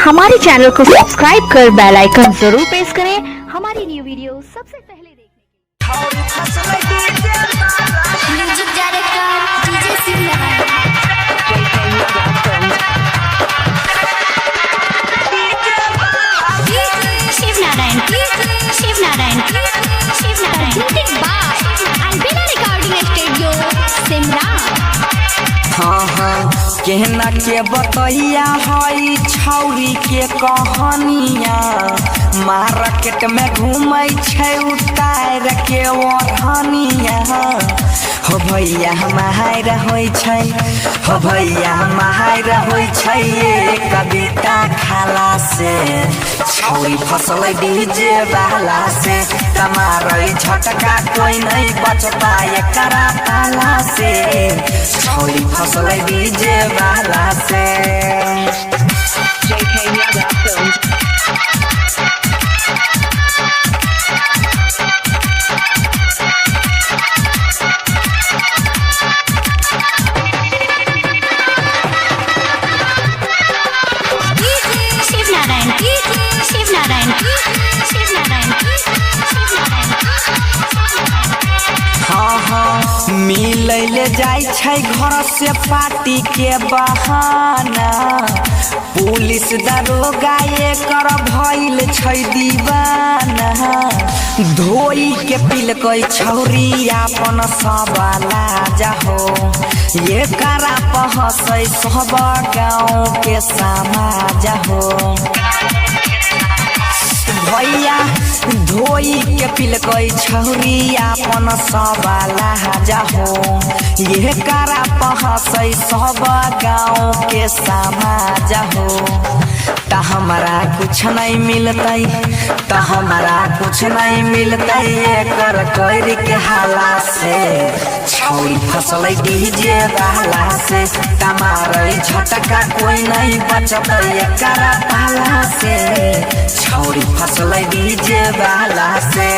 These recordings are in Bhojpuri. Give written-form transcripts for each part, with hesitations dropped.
हमारे चैनल को सब्सक्राइब कर बेल आइकन जरूर प्रेस करें हमारी न्यू वीडियो सबसे पहले देखने म्यूजिक डायरेक्टर डीजे शिवनारायण अलबेला रिकॉर्डिंग स्टूडियो सिमरा। हाँ हाँ केहना के बतैया हई छौरी के कहानिया मार्केट में घूमै छै उतार के ओढ़निया हो भैया माहिर होइ छै हो भैया माहिर होइ छै ये कविता खाला से छौरी फसल डीजे वाला से तमारै झटका कोई नहीं बचता एकरा पाला से छौरी फसल डीजे वाला से मिलैले जाय छै घर से पार्टी के बहाना पुलिस दरोगा एकर भइल छै दीवाना धोई के पिलकै छौरी अपन सबला जाहो ये करा पहसै सब गाँव के समाज हो भैया धोई के पिलकै छौरी अपन सबला जाहो ये करा पहसै सब गाँव के समाज हो त हमरा कुछ नहीं मिलतै त हमरा कुछ नहीं मिलतै एकर कर के हाला से छौरी फसल डीजे वाला से तमारै झटका कोई नहीं बचतै एकरा पाला से छौरी फसल डीजे वाला से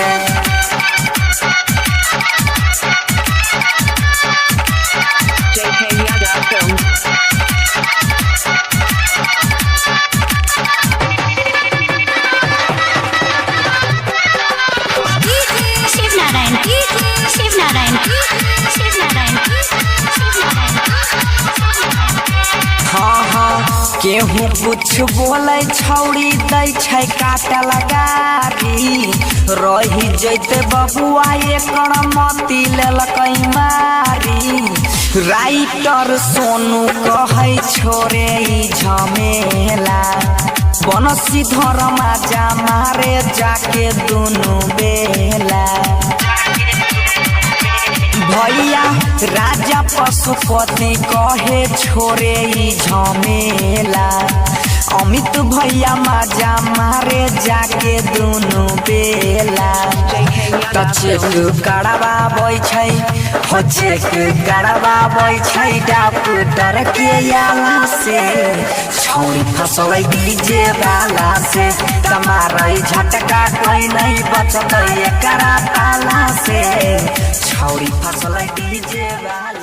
हाँ हाँ केहू कुछ बोले छौरी दै छै काटा लगारी रही जैते बबुआ एकर मती लेलकै मारी राइटर सोनू कहै छोरे ई झमेला बनसी धरमा जा मारे जाके दुनु बेला भैया राजा पशुपति कहे छोरे ई झमेला अमित भैया माजा मारे जाके दुनु बेला त चेक करवाबै छै हो चेक करवाबै छै डॉक्टर के आला से छौरी फसल डीजे वाला से तमारै झटका कोई नहीं बचतै एकरा पाला से छौरी फसल डीजे वाला।